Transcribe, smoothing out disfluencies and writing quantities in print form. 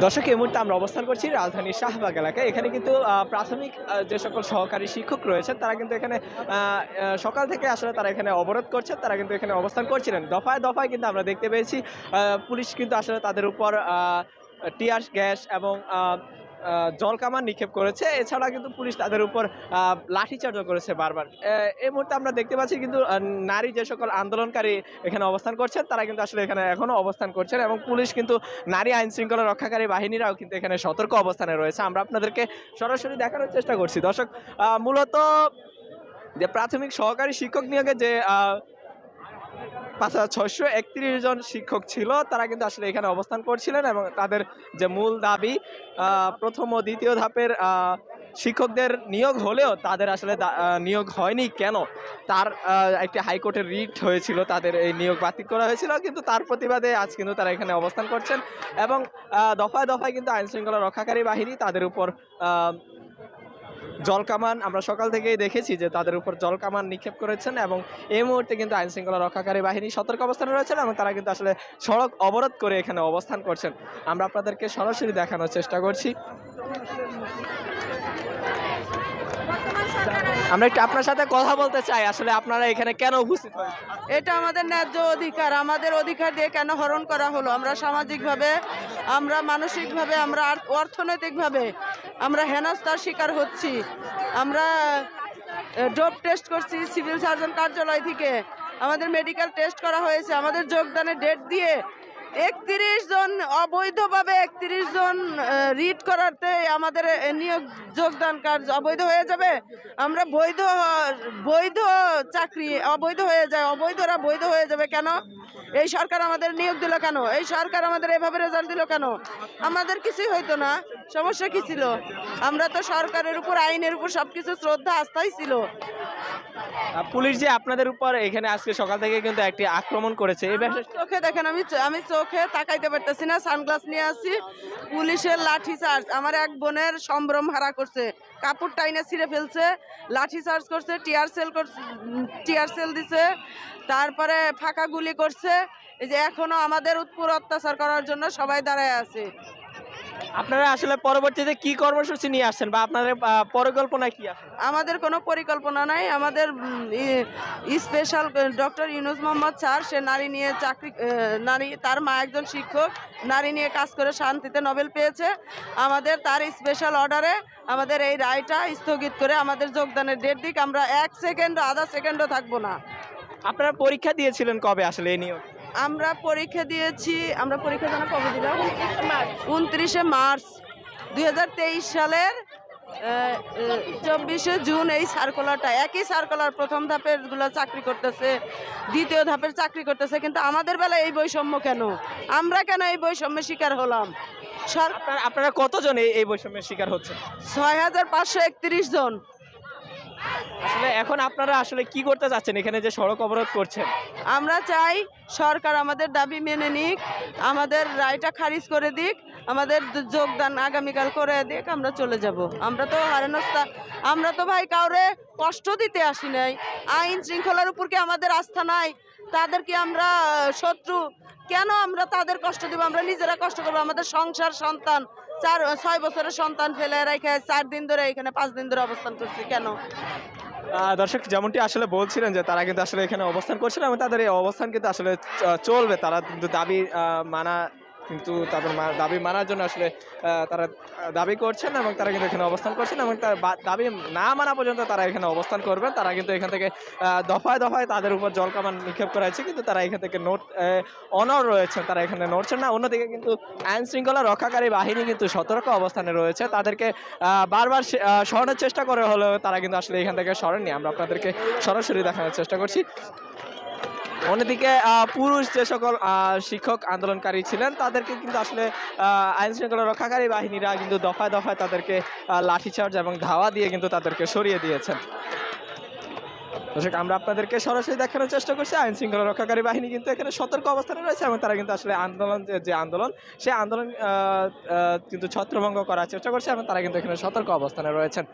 দর্শক, এই মুহূর্তে আমরা অবস্থান করছি রাজধানীর শাহবাগ এলাকায়। এখানে কিন্তু প্রাথমিক যে সকল সহকারী শিক্ষক রয়েছেন তারা কিন্তু এখানে সকাল থেকে আসলে তারা এখানে অবরোধ করছেন, তারা কিন্তু এখানে অবস্থান করছিলেন। দফায় দফায় কিন্তু আমরা দেখতে পেয়েছি পুলিশ কিন্তু আসলে তাদের উপর টিয়ার গ্যাস এবং জলকামান নিক্ষেপ করেছে। এছাড়া কিন্তু পুলিশ তাদের উপর লাঠিচার্জও করেছে বারবার। এই মুহূর্তে আমরা দেখতে পাচ্ছি কিন্তু নারী যে সকল আন্দোলনকারী এখানে অবস্থান করছেন তারা কিন্তু আসলে এখানে এখনো অবস্থান করছেন, এবং পুলিশ কিন্তু নারী আইন শৃঙ্খলা রক্ষাকারী বাহিনীরাও কিন্তু এখানে সতর্ক অবস্থানে রয়েছে। আমরা আপনাদেরকে সরাসরি দেখানোর চেষ্টা করছি। দর্শক, মূলত যে প্রাথমিক সহকারী শিক্ষক নিয়োগে যে 5631 জন শিক্ষক ছিল তারা কিন্তু আসলে এখানে অবস্থান করছিলেন, এবং তাদের যে মূল দাবি প্রথম ও দ্বিতীয় ধাপের শিক্ষকদের নিয়োগ হলেও তাদের আসলে নিয়োগ হয়নি কেন, তার একটি হাইকোর্টের রিট হয়েছিল, তাদের এই নিয়োগ বাতিল করা হয়েছিল, কিন্তু তার প্রতিবাদে আজ কিন্তু তারা এখানে অবস্থান করছেন। এবং দফায় দফায় কিন্তু আইন শৃঙ্খলা রক্ষাকারী বাহিনী তাদের উপর জলকামান, আমরা সকাল থেকেই দেখেছি যে তাদের উপর জলকামান নিক্ষেপ করেছেন, এবং এই মুহূর্তে কিন্তু আইন শৃঙ্খলা রক্ষাকারী বাহিনী সতর্ক অবস্থানে রয়েছেন এবং তারা কিন্তু আসলে সড়ক অবরোধ করে এখানে অবস্থান করছেন। আমরা আপনাদেরকে সরাসরি দেখানোর চেষ্টা করছি। আমরা একটু আপনার সাথে কথা বলতে চাই, আসলে আপনারা এখানে কেন উপস্থিত হয়েছেন? এটা আমাদের ন্যায্য অধিকার, আমাদের অধিকার দিয়ে কেন হরণ করা হলো? আমরা সামাজিকভাবে, আমরা মানসিকভাবে, আমরা অর্থনৈতিকভাবে আমরা হেনস্থার শিকার হচ্ছি। আমরা ডোপ টেস্ট করছি সিভিল সার্জন কার্যালয় থেকে, আমাদের মেডিকেল টেস্ট করা হয়েছে, আমাদের যোগদানের ডেট দিয়ে 31 জন অবৈধভাবে 31 জন রিট করাতে আমাদের নিয়োগ যোগদান কার্য অবৈধ হয়ে যাবে। আমরা বৈধ চাকরি অবৈধ হয়ে যায়, অবৈধরা বৈধ হয়ে যাবে কেন? এই সরকার আমাদের নিয়োগ দিল কেন? এই সরকার আমাদের এভাবে রেজাল্ট দিল কেন? আমাদের কিছুই হইতো না, সমস্যা কি ছিল? আমরা তো সরকারের উপর, আইনের উপর সবকিছু শ্রদ্ধা আস্থাই ছিল। পুলিশ যে আপনাদের উপর এখানে আজকে সকাল থেকে কিন্তু একটি আক্রমণ করেছে, এই বিষয়ে চোখে দেখেন, আমি চোখে তাকাইতে পারতেছি না, সানগ্লাস নিয়ে আসি, পুলিশের লাঠি চার্জ, আমার এক বোনের সম্ভ্রম হারা করছে, কাপড় টাইনে ছিঁড়ে ফেলছে, লাঠি চার্জ করছে, টিয়ার সেল দিছে, তারপরে ফাঁকা গুলি করছে। এই যে এখনো আমাদের উপর অত্যাচার করার জন্য সবাই দাঁড়ায় আছে। আপনারা আসলে পরবর্তীতে কি কর্মসূচি নিয়ে আসছেন বা আপনাদের পরিকল্পনা কি আছে? আমাদের কোনো পরিকল্পনা নাই। আমাদের special doctor Yunus Mohammad sir, সে নারী নিয়ে নারী, তার মা একজন শিক্ষক, নারী নিয়ে কাজ করে শান্তিতে নোবেল পেয়েছে। আমাদের তার স্পেশাল অর্ডারে আমাদের এই রায়টা স্থগিত করে আমাদের যোগদানের ডেট দিক। আমরা 1 সেকেন্ড, আধা সেকেন্ডও থাকবো না। আপনারা পরীক্ষা দিয়েছিলেন কবে আসলে এই নিয়োগ? আমরা পরীক্ষা দিয়েছি, আমরা পরীক্ষা জানা কবে দিলাম? 29শে মার্চ 2023 সালের 24শে জুন। এই সার্কুলারটা, একই সার্কুলার, প্রথম ধাপের গুলো চাকরি করতেছে, দ্বিতীয় ধাপের চাকরি করতেছে, কিন্তু আমাদের বেলায় এই বৈষম্য কেন? আমরা কেন এই বৈষম্যের শিকার হলাম? আপনারা কতজন এই বৈষম্যের শিকার হচ্ছেন? 6531 জন। আসলে এখন আপনারা আসলে কি করতে চাচ্ছেন এখানে যে সড়ক অবরোধ করছেন? আমরা চাই সরকার আমাদের দাবি মেনে নিক, আমাদের রায়টা খারিজ করে দিক, আমাদের যোগদান আগামীকাল করে দিক, আমরা চলে যাব। আমরা তো হারেনস্তা, আমরা তো ভাই কাউরে কষ্ট দিতে আসি নাই। আইন শৃঙ্খলার উপর কি আমাদের আস্থা নাই? তাদের কি আমরা শত্রু? কেন আমরা তাদের কষ্ট দেব? আমরা নিজেরা কষ্ট করবো। আমাদের সংসার, সন্তান, 6 বছরের সন্তান ফেলে রেখে 4 দিন ধরে এখানে 5 দিন ধরে অবস্থান করছি কেন? দর্শক, যেমনটি আসলে বলছিলেন যে তারা কিন্তু আসলে এখানে অবস্থান করছেন এবং তাদের এই অবস্থান কিন্তু আসলে চলবে। তারা কিন্তু দাবি তাদের দাবি মানার জন্য আসলে তারা দাবি করছেন এবং তারা কিন্তু এখানে অবস্থান করছেন, এবং তার দাবি না মানা পর্যন্ত তারা এখানে অবস্থান করবেন। তারা কিন্তু এখান থেকে দফায় দফায় তাদের উপর জলকামান নিক্ষেপ করা হয়েছে, কিন্তু তারা এখান থেকে অনড় রয়েছেন, তারা এখানে নড়ছেন না। অন্যদিকে কিন্তু আইন শৃঙ্খলা রক্ষাকারী বাহিনী কিন্তু সতর্ক অবস্থানে রয়েছে, তাদেরকে বারবার সরানোর চেষ্টা করে হলেও তারা কিন্তু আসলে এখান থেকে সরেননি। আমরা আপনাদেরকে সরাসরি দেখানোর চেষ্টা করছি। অন্যদিকে পুরুষ যে সকল শিক্ষক আন্দোলনকারী ছিলেন তাদেরকে কিন্তু আসলে আইন শৃঙ্খলা রক্ষাকারী বাহিনীরা কিন্তু দফায় দফায় তাদেরকে লাঠিচার্জ এবং ধাওয়া দিয়ে কিন্তু তাদেরকে সরিয়ে দিয়েছেন। দর্শক, আমরা আপনাদেরকে সরাসরি দেখানোর চেষ্টা করছি আইন শৃঙ্খলা রক্ষাকারী বাহিনী কিন্তু এখানে সতর্ক অবস্থানে রয়েছে, এবং তারা কিন্তু আসলে আন্দোলন সেই আন্দোলন কিন্তু ছত্রভঙ্গ করার চেষ্টা করছে, এবং তারা কিন্তু এখানে সতর্ক অবস্থানে রয়েছেন।